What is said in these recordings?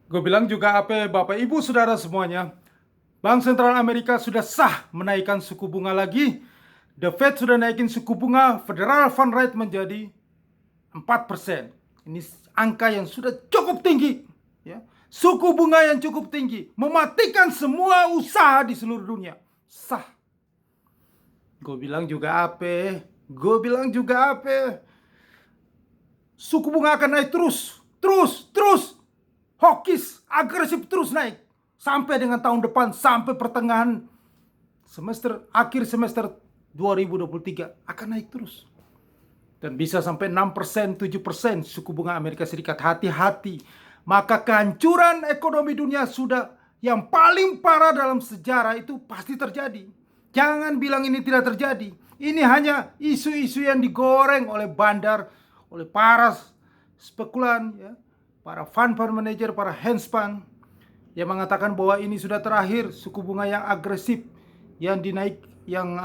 Gue bilang juga apa Bapak Ibu Saudara semuanya, Bank Sentral Amerika sudah sah menaikkan suku bunga lagi. The Fed sudah naikin suku bunga Federal Fund Rate menjadi 4%. Ini angka yang sudah cukup tinggi, ya. Suku bunga yang cukup tinggi mematikan semua usaha di seluruh dunia. Sah. Gue bilang juga apa? Gue bilang juga apa? Suku bunga akan naik terus, terus. Hawkish, agresif terus naik. Sampai dengan tahun depan, sampai pertengahan akhir semester 2023 akan naik terus. Dan bisa sampai 6%, 7% suku bunga Amerika Serikat. Hati-hati. Maka kehancuran ekonomi dunia sudah yang paling parah dalam sejarah itu pasti terjadi. Jangan bilang ini tidak terjadi. Ini hanya isu-isu yang digoreng oleh bandar, oleh para spekulan, ya, para fund manager, para hedge fund yang mengatakan bahwa ini sudah terakhir suku bunga yang agresif yang dinaik, yang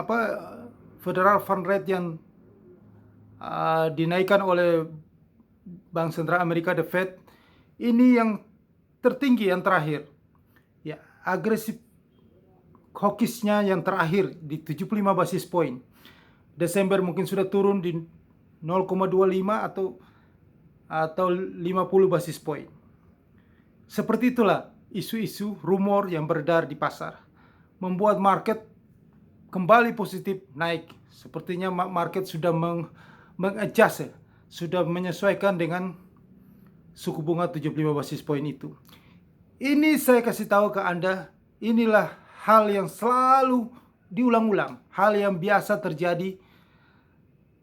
Federal Fund Rate yang dinaikkan oleh Bank Sentral Amerika, The Fed, ini yang tertinggi, yang terakhir. Ya, agresif hawkishnya yang terakhir di 75 basis point. Desember mungkin sudah turun di 0,25 atau 50 basis point. Seperti itulah isu-isu rumor yang beredar di pasar, membuat market kembali positif naik. Sepertinya market sudah mengadjust, sudah menyesuaikan dengan suku bunga 75 basis point itu. Ini saya kasih tahu ke Anda, inilah hal yang selalu diulang-ulang, hal yang biasa terjadi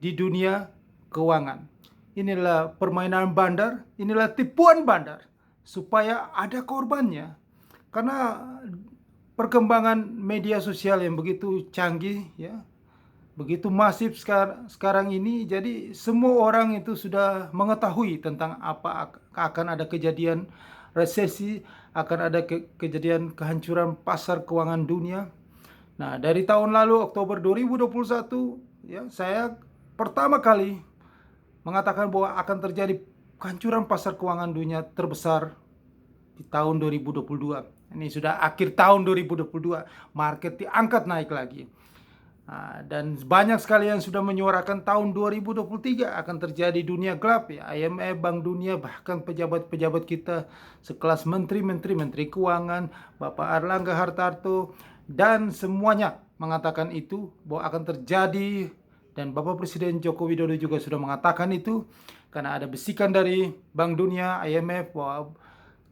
di dunia keuangan. Inilah permainan bandar, inilah tipuan bandar, supaya ada korbannya. Karena perkembangan media sosial yang begitu canggih, ya, begitu masif sekarang ini, jadi semua orang itu sudah mengetahui tentang apa akan ada kejadian resesi, akan ada kejadian kehancuran pasar keuangan dunia. Nah, dari tahun lalu Oktober 2021, ya, saya pertama kali mengatakan bahwa akan terjadi kehancuran pasar keuangan dunia terbesar di tahun 2022. Ini sudah akhir tahun 2022, market diangkat naik lagi. Dan banyak sekali yang sudah menyuarakan tahun 2023 akan terjadi dunia gelap, ya. IMF, Bank Dunia, bahkan pejabat-pejabat kita sekelas menteri keuangan, Bapak Airlangga Hartarto, dan semuanya mengatakan itu bahwa akan terjadi. Dan Bapak Presiden Joko Widodo juga sudah mengatakan itu, karena ada bisikan dari Bank Dunia, IMF, bahwa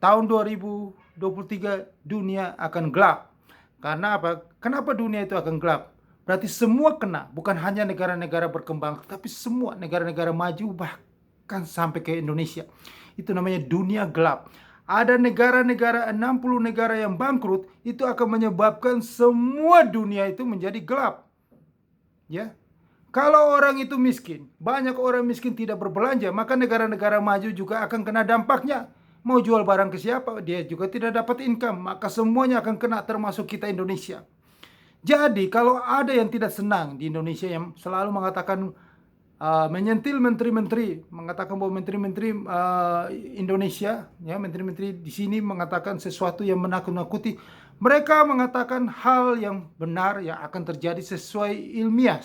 tahun 2023 dunia akan gelap. Karena apa? Kenapa dunia itu akan gelap? Berarti semua kena, bukan hanya negara-negara berkembang, tapi semua negara-negara maju, bahkan sampai ke Indonesia. Itu namanya dunia gelap. Ada negara-negara, 60 negara yang bangkrut, itu akan menyebabkan semua dunia itu menjadi gelap. Ya. Kalau orang itu miskin, banyak orang miskin tidak berbelanja, maka negara-negara maju juga akan kena dampaknya. Mau jual barang ke siapa, dia juga tidak dapat income, maka semuanya akan kena, termasuk kita Indonesia. Jadi kalau ada yang tidak senang di Indonesia, yang selalu mengatakan menyentil menteri-menteri, mengatakan bahwa menteri-menteri Indonesia, ya, menteri-menteri di sini mengatakan sesuatu yang menakut-nakuti, mereka mengatakan hal yang benar yang akan terjadi sesuai ilmiah,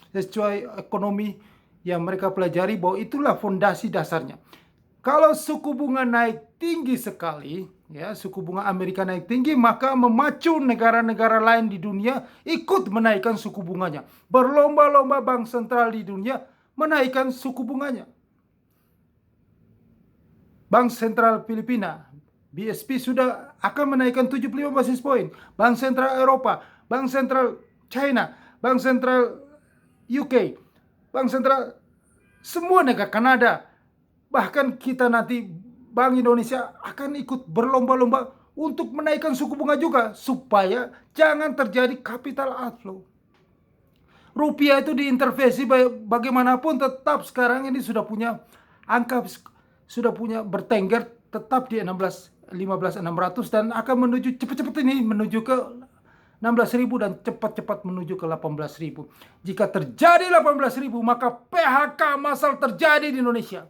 sesuai ekonomi yang mereka pelajari, bahwa itulah fondasi dasarnya. Kalau suku bunga naik tinggi sekali, ya, suku bunga Amerika naik tinggi, maka memacu negara-negara lain di dunia ikut menaikkan suku bunganya. Berlomba-lomba bank sentral di dunia menaikkan suku bunganya. Bank Sentral Filipina, BSP, sudah akan menaikkan 75 basis point. Bank Sentral Eropa, Bank Sentral China, Bank Sentral UK, Bank Sentral semua negara, Kanada, bahkan kita nanti Bank Indonesia akan ikut berlomba-lomba untuk menaikkan suku bunga juga, supaya jangan terjadi capital outflow. Rupiah itu diintervensi bagaimanapun, tetap sekarang ini sudah punya angka, sudah punya bertengger tetap di 15.600 dan akan menuju cepat-cepat ini menuju ke 16.000 dan cepat-cepat menuju ke 18.000. Jika terjadi 18.000, maka PHK massal terjadi di Indonesia.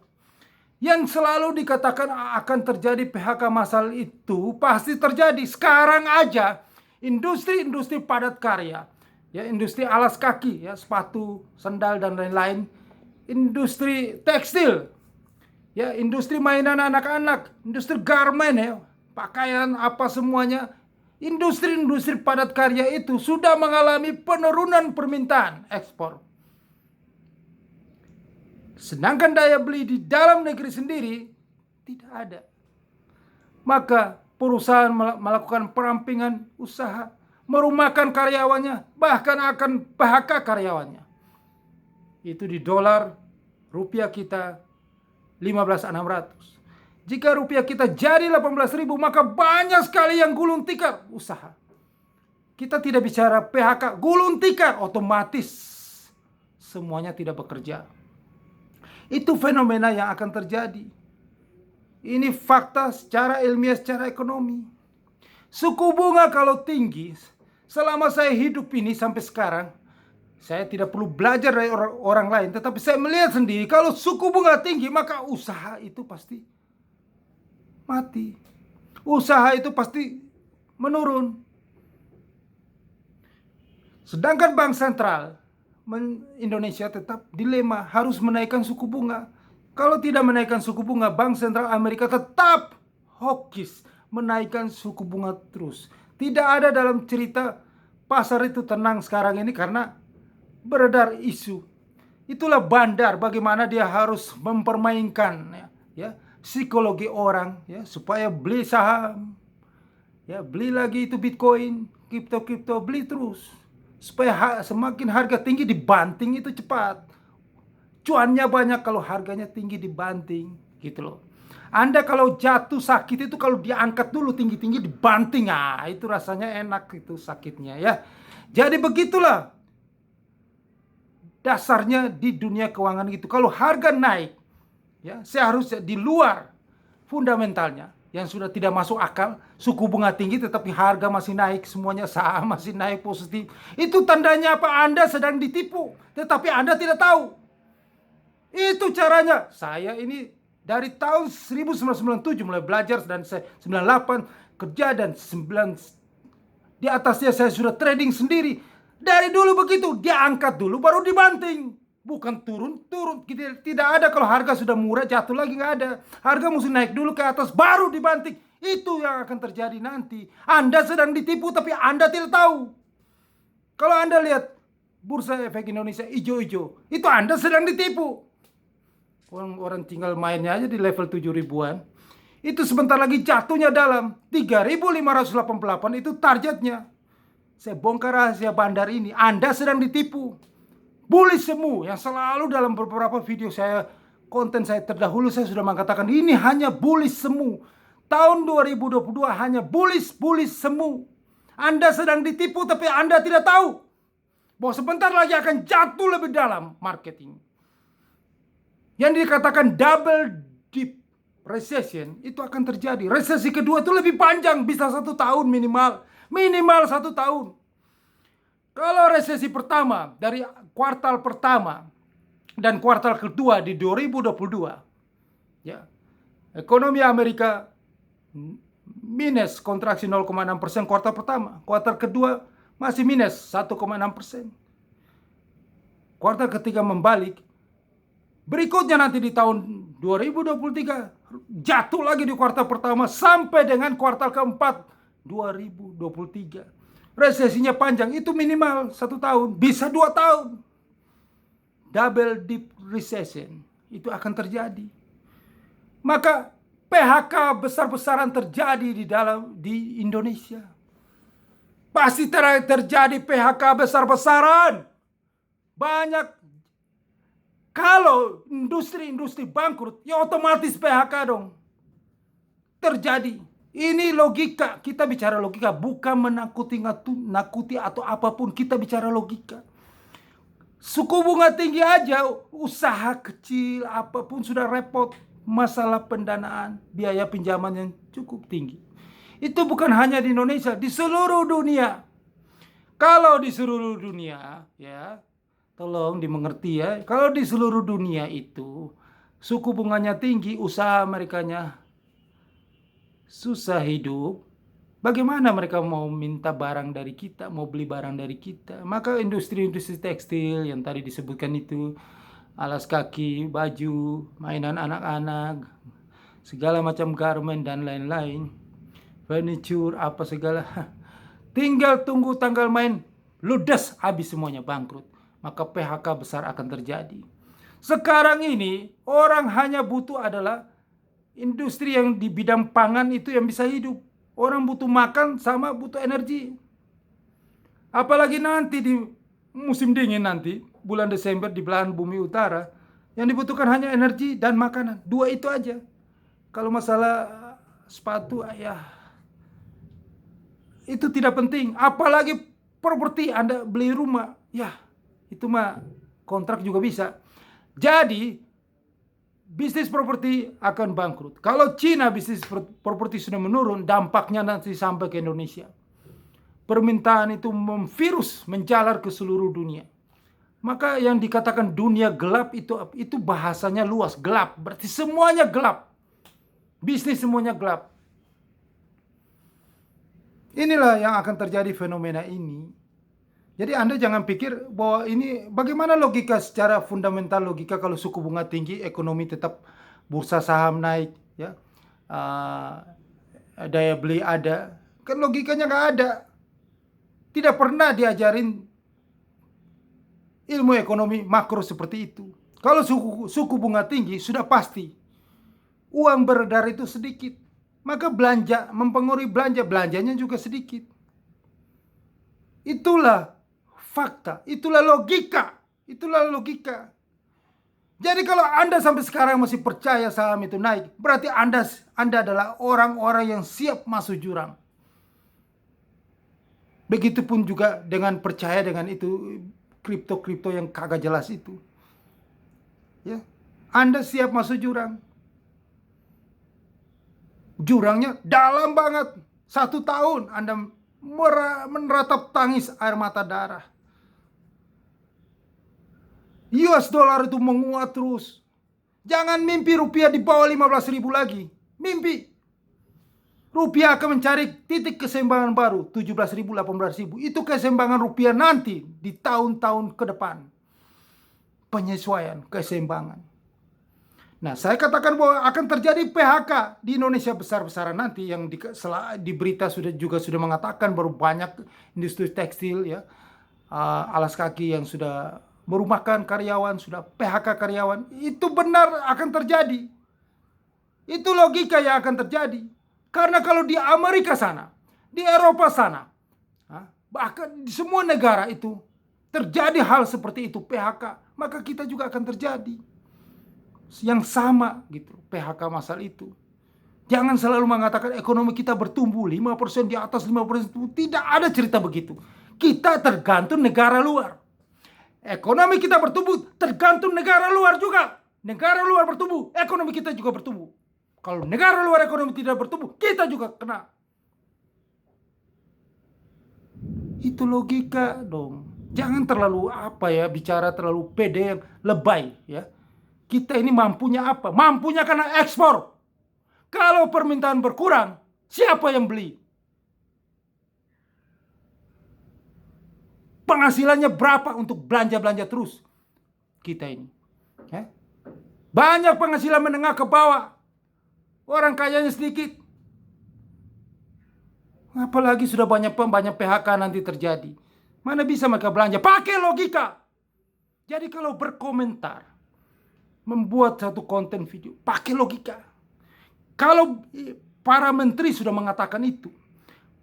Yang selalu dikatakan akan terjadi PHK massal itu pasti terjadi. Sekarang aja industri-industri padat karya, ya, industri alas kaki, ya, sepatu, sandal dan lain-lain, industri tekstil, ya, industri mainan anak-anak, industri garmen, ya, pakaian apa semuanya, industri-industri padat karya itu sudah mengalami penurunan permintaan ekspor. Sedangkan daya beli di dalam negeri sendiri tidak ada. Maka perusahaan melakukan perampingan usaha, merumahkan karyawannya, bahkan akan PHK karyawannya. Itu di dolar, rupiah kita 15.600. Jika rupiah kita jadi 18.000, maka banyak sekali yang gulung tikar usaha. Kita tidak bicara PHK, gulung tikar, otomatis semuanya tidak bekerja. Itu fenomena yang akan terjadi. Ini fakta secara ilmiah, secara ekonomi. Suku bunga kalau tinggi, selama saya hidup ini sampai sekarang, saya tidak perlu belajar dari orang lain, tetapi saya melihat sendiri, kalau suku bunga tinggi, maka usaha itu pasti mati. Usaha itu pasti menurun. Sedangkan Bank Sentral Indonesia tetap dilema, harus menaikkan suku bunga. Kalau tidak menaikkan suku bunga, Bank Sentral Amerika tetap hawkish, menaikkan suku bunga terus. Tidak ada dalam cerita pasar itu tenang sekarang ini karena beredar isu. Itulah bandar, bagaimana dia harus mempermainkan, ya, psikologi orang, ya, supaya beli saham, ya, beli lagi itu Bitcoin, kripto, beli terus. Supaya semakin harga tinggi dibanting itu cepat. Cuannya banyak kalau harganya tinggi dibanting, gitu loh. Anda kalau jatuh sakit itu kalau diangkat dulu tinggi-tinggi dibanting, itu rasanya enak itu sakitnya, ya. Jadi begitulah dasarnya di dunia keuangan gitu. Kalau harga naik, ya, seharusnya di luar fundamentalnya yang sudah tidak masuk akal, suku bunga tinggi tetapi harga masih naik, semuanya saham masih naik positif. Itu tandanya apa? Anda sedang ditipu, tetapi Anda tidak tahu. Itu caranya. Saya ini dari tahun 1997 mulai belajar, dan saya 98 kerja, dan 9 di atasnya saya sudah trading sendiri. Dari dulu begitu, dia angkat dulu baru dibanting. Bukan turun-turun. Tidak ada kalau harga sudah murah jatuh lagi, nggak ada. Harga mesti naik dulu ke atas baru dibanting. Itu yang akan terjadi nanti. Anda sedang ditipu tapi Anda tidak tahu. Kalau Anda lihat Bursa Efek Indonesia hijau-hijau, itu Anda sedang ditipu. Orang tinggal mainnya aja di level 7 ribuan. Itu sebentar lagi jatuhnya dalam 3.588, itu targetnya. Saya bongkar rahasia bandar ini. Anda sedang ditipu. Bullish semu yang selalu dalam beberapa video saya, konten saya terdahulu, saya sudah mengatakan ini hanya bullish semu. Tahun 2022 hanya bullish semu. Anda sedang ditipu tapi Anda tidak tahu bahwa sebentar lagi akan jatuh lebih dalam market ini. Yang dikatakan double dip recession itu akan terjadi. Resesi kedua itu lebih panjang, bisa 1 tahun minimal 1 tahun. Kalau resesi pertama dari kuartal pertama dan kuartal kedua di 2022, ya, ekonomi Amerika minus kontraksi 0,6% kuartal pertama, kuartal kedua masih minus 1,6%. Kuartal ketiga membalik. Berikutnya nanti di tahun 2023 jatuh lagi di kuartal pertama sampai dengan kuartal keempat 2023. Resesinya panjang, itu minimal 1 tahun, bisa 2 tahun. Double dip recession itu akan terjadi. Maka PHK besar-besaran terjadi di Indonesia. Pasti terjadi PHK besar-besaran. Banyak. Kalau industri-industri bangkrut, ya otomatis PHK dong. Terjadi. Ini logika, kita bicara logika, bukan nakuti atau apapun, kita bicara logika. Suku bunga tinggi aja, usaha kecil apapun sudah repot. Masalah pendanaan, biaya pinjaman yang cukup tinggi. Itu bukan hanya di Indonesia, di seluruh dunia. Kalau di seluruh dunia, ya, tolong dimengerti ya, kalau di seluruh dunia itu suku bunganya tinggi, usaha merekanya susah hidup, bagaimana mereka mau minta barang dari kita, mau beli barang dari kita? Maka industri-industri tekstil yang tadi disebutkan itu, alas kaki, baju, mainan anak-anak, segala macam garment dan lain-lain, furniture, apa segala, tinggal tunggu tanggal main, ludes, habis semuanya, bangkrut. Maka PHK besar akan terjadi. Sekarang ini orang hanya butuh adalah industri yang di bidang pangan itu yang bisa hidup. Orang butuh makan sama butuh energi. Apalagi nanti di musim dingin nanti, bulan Desember di belahan bumi utara, yang dibutuhkan hanya energi dan makanan. Dua itu aja. Kalau masalah sepatu, ya itu tidak penting. Apalagi properti, Anda beli rumah, ya itu mah kontrak juga bisa. Jadi bisnis properti akan bangkrut. Kalau Cina bisnis properti sudah menurun, dampaknya nanti sampai ke Indonesia. Permintaan itu memvirus, menjalar ke seluruh dunia. Maka yang dikatakan dunia gelap itu bahasanya luas, gelap. Berarti semuanya gelap. Bisnis semuanya gelap. Inilah yang akan terjadi fenomena ini. Jadi Anda jangan pikir bahwa ini bagaimana logika secara fundamental, logika kalau suku bunga tinggi, ekonomi tetap, bursa saham naik, ya, daya beli ada, kan logikanya nggak ada. Tidak pernah diajarin ilmu ekonomi makro seperti itu. Kalau suku bunga tinggi sudah pasti uang beredar itu sedikit, maka belanja mempengaruhi belanjanya juga sedikit. Itulah fakta, itulah logika. Jadi kalau Anda sampai sekarang masih percaya saham itu naik, berarti Anda adalah orang-orang yang siap masuk jurang. Begitupun juga dengan percaya dengan itu kripto yang kagak jelas itu. Ya, Anda siap masuk jurang. Jurangnya dalam banget. 1 tahun Anda meneratap tangis air mata darah. US dollar itu menguat terus. Jangan mimpi rupiah di bawah 15.000 lagi. Mimpi. Rupiah akan mencari titik keseimbangan baru, 17.000, 18.000. Itu keseimbangan rupiah nanti di tahun-tahun ke depan. Penyesuaian, keseimbangan. Nah, saya katakan bahwa akan terjadi PHK di Indonesia besar-besaran nanti, yang di berita juga sudah mengatakan baru banyak industri tekstil, ya, alas kaki yang sudah merumahkan karyawan, sudah PHK karyawan. Itu benar akan terjadi. Itu logika yang akan terjadi. Karena kalau di Amerika sana, di Eropa sana, bahkan di semua negara itu terjadi hal seperti itu, PHK, maka kita juga akan terjadi yang sama gitu, PHK masal itu. Jangan selalu mengatakan ekonomi kita bertumbuh 5%, di atas 5%. Tidak ada cerita begitu. Kita tergantung negara luar. Ekonomi kita bertumbuh tergantung negara luar juga. Negara luar bertumbuh, ekonomi kita juga bertumbuh. Kalau negara luar ekonomi tidak bertumbuh, kita juga kena. Itu logika dong. Jangan terlalu bicara terlalu pede yang lebay, ya. Kita ini mampunya apa? Mampunya karena ekspor. Kalau permintaan berkurang, siapa yang beli? Penghasilannya berapa untuk belanja-belanja terus? Kita ini. Ya? Banyak penghasilan menengah ke bawah. Orang kayanya sedikit. Apalagi sudah banyak PHK nanti terjadi. Mana bisa mereka belanja? Pakai logika. Jadi kalau berkomentar, membuat satu konten video, pakai logika. Kalau para menteri sudah mengatakan itu,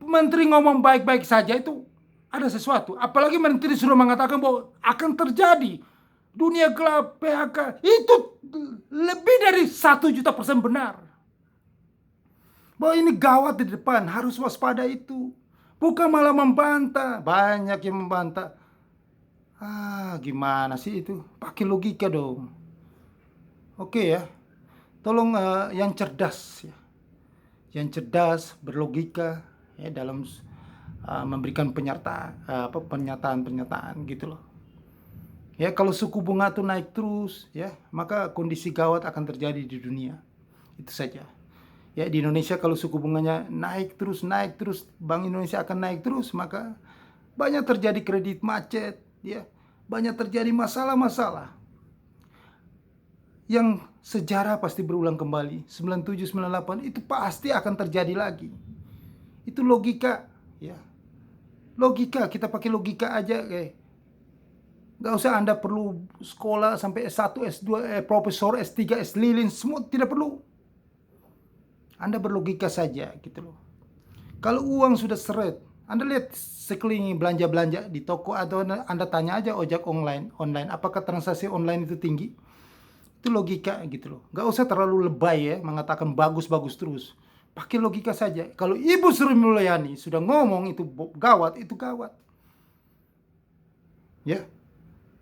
menteri ngomong baik-baik saja itu ada sesuatu. Apalagi menteri sudah mengatakan bahwa akan terjadi dunia gelap, PHK, itu lebih dari 1.000.000% benar. Bahwa ini gawat di depan, harus waspada itu. Bukan malah membantah. Banyak yang membantah. Gimana sih itu? Pakai logika dong. Oke ya. Tolong yang cerdas ya. Yang cerdas, berlogika ya dalam memberikan pernyataan gitu loh. Ya, kalau suku bunga itu naik terus, ya, maka kondisi gawat akan terjadi di dunia. Itu saja. Ya, di Indonesia kalau suku bunganya naik terus, Bank Indonesia akan naik terus, maka banyak terjadi kredit macet, ya. Banyak terjadi masalah-masalah yang sejarah pasti berulang kembali. 97, 98 itu pasti akan terjadi lagi. Itu logika, ya. Logika, kita pakai logika aja, Gak usah Anda perlu sekolah sampai S1, S2, profesor, S3, S lilin, semua tidak perlu. Anda berlogika saja gitu loh. Kalau uang sudah seret, Anda lihat sekeliling belanja-belanja di toko, atau Anda tanya aja ojek online, apakah transaksi online itu tinggi? Itu logika gitu loh. Gak usah terlalu lebay ya, mengatakan bagus-bagus terus. Pakai logika saja. Kalau Ibu Sri Mulyani sudah ngomong itu gawat, itu gawat. Ya.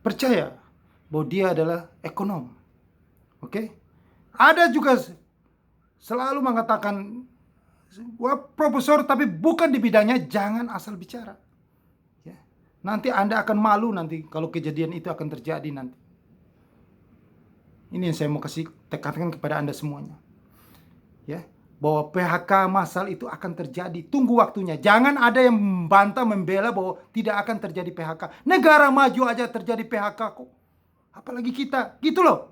Percaya bahwa dia adalah ekonom. Oke? Ada juga selalu mengatakan, wah, profesor tapi bukan di bidangnya, jangan asal bicara. Ya. Nanti Anda akan malu nanti kalau kejadian itu akan terjadi nanti. Ini yang saya mau kasih tekankan kepada Anda semuanya. Ya, bahwa PHK massal itu akan terjadi. Tunggu waktunya. Jangan ada yang membantah, membela bahwa tidak akan terjadi PHK. Negara maju aja terjadi PHK kok. Apalagi kita. Gitu loh.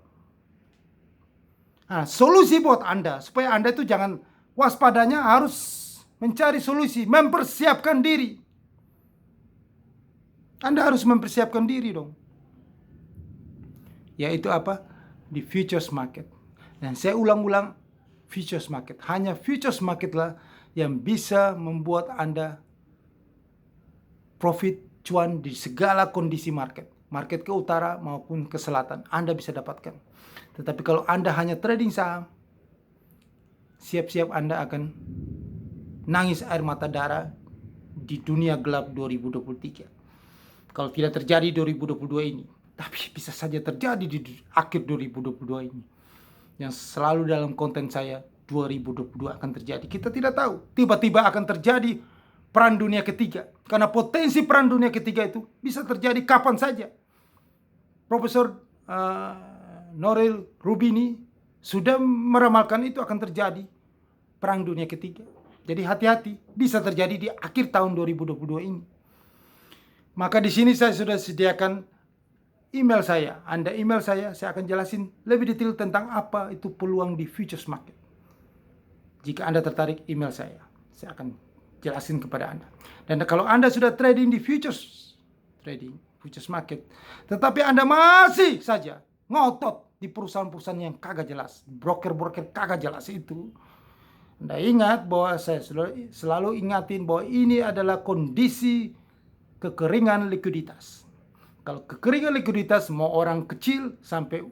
Nah, solusi buat Anda, supaya Anda itu jangan waspadanya, harus mencari solusi, mempersiapkan diri. Anda harus mempersiapkan diri dong. Yaitu apa? Di futures market. Dan saya ulang-ulang, futures market. Hanya futures market lah yang bisa membuat Anda profit, cuan di segala kondisi market. Market ke utara maupun ke selatan, Anda bisa dapatkan. Tetapi kalau Anda hanya trading saham, siap-siap Anda akan nangis air mata darah di dunia gelap 2023. Kalau tidak terjadi 2022 ini, tapi bisa saja terjadi di akhir 2022 ini. Yang selalu dalam konten saya, 2022 akan terjadi. Kita tidak tahu. Tiba-tiba akan terjadi perang dunia ketiga. Karena potensi perang dunia ketiga itu bisa terjadi kapan saja. Profesor Norel Rubini sudah meramalkan itu akan terjadi perang dunia ketiga. Jadi hati-hati, bisa terjadi di akhir tahun 2022 ini. Maka di sini saya sudah sediakan email saya. Anda email saya akan jelasin lebih detail tentang apa itu peluang di futures market. Jika Anda tertarik, email saya akan jelasin kepada Anda. Dan kalau Anda sudah trading di futures market, tetapi Anda masih saja ngotot di perusahaan-perusahaan yang kagak jelas, broker-broker kagak jelas itu, Anda ingat bahwa saya selalu ingatin bahwa ini adalah kondisi kekeringan likuiditas. Kalau kekeringan likuiditas, mau orang kecil sampai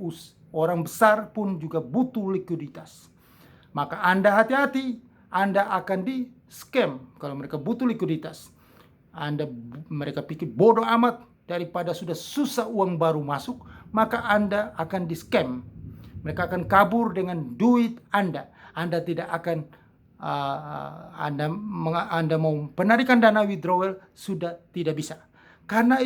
orang besar pun juga butuh likuiditas. Maka Anda hati-hati, Anda akan di scam kalau mereka butuh likuiditas. Mereka pikir bodoh amat, daripada sudah susah uang baru masuk, maka Anda akan di scam. Mereka akan kabur dengan duit Anda. Anda tidak akan Anda mau penarikan dana withdrawal sudah tidak bisa. Karena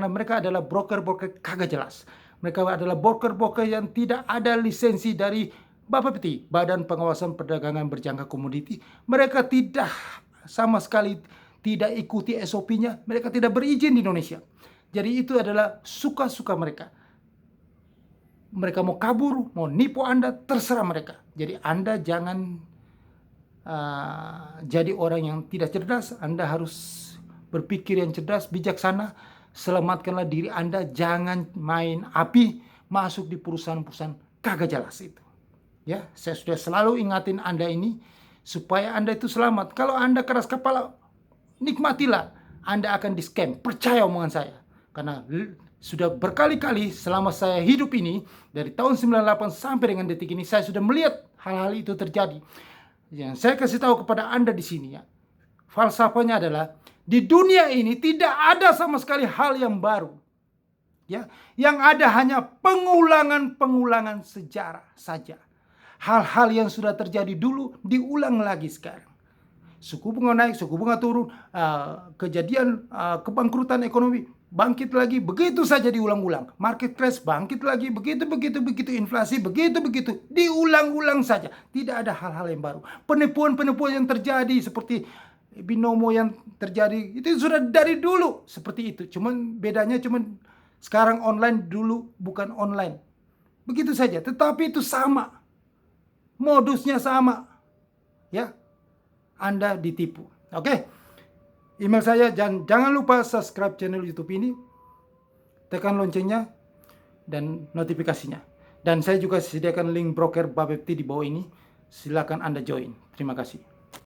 mereka adalah broker-broker kagak jelas. Mereka adalah broker-broker yang tidak ada lisensi dari BAPEPTI, Badan Pengawasan Perdagangan Berjangka Komoditi. Mereka tidak sama sekali tidak ikuti SOP-nya. Mereka tidak berizin di Indonesia. Jadi itu adalah suka-suka mereka. Mereka mau kabur, mau nipu Anda, terserah mereka. Jadi Anda jangan jadi orang yang tidak cerdas. Anda harus berpikir yang cerdas, bijaksana. Selamatkanlah diri Anda. Jangan main api masuk di perusahaan-perusahaan kagak jelas itu. Ya, saya sudah selalu ingatin Anda ini supaya Anda itu selamat. Kalau Anda keras kepala, nikmatilah. Anda akan di scam. Percaya omongan saya. Karena sudah berkali-kali selama saya hidup ini, dari tahun 98 sampai dengan detik ini, saya sudah melihat hal-hal itu terjadi. Yang saya kasih tahu kepada Anda di sini, ya, falsafahnya adalah di dunia ini tidak ada sama sekali hal yang baru. Ya, yang ada hanya pengulangan-pengulangan sejarah saja. Hal-hal yang sudah terjadi dulu diulang lagi sekarang. Suku bunga naik, suku bunga turun, kejadian kebangkrutan ekonomi bangkit lagi, begitu saja diulang-ulang. Market crash, bangkit lagi, begitu, inflasi, begitu, diulang-ulang saja. Tidak ada hal-hal yang baru. Penipuan-penipuan yang terjadi seperti binomo yang terjadi, itu sudah dari dulu seperti itu. Bedanya sekarang online, dulu bukan online. Begitu saja, tetapi itu sama. Modusnya sama. Ya, Anda ditipu. Oke. Email saya, jangan lupa subscribe channel YouTube ini. Tekan loncengnya dan notifikasinya. Dan saya juga sediakan link broker Bapepti di bawah ini. Silakan Anda join. Terima kasih.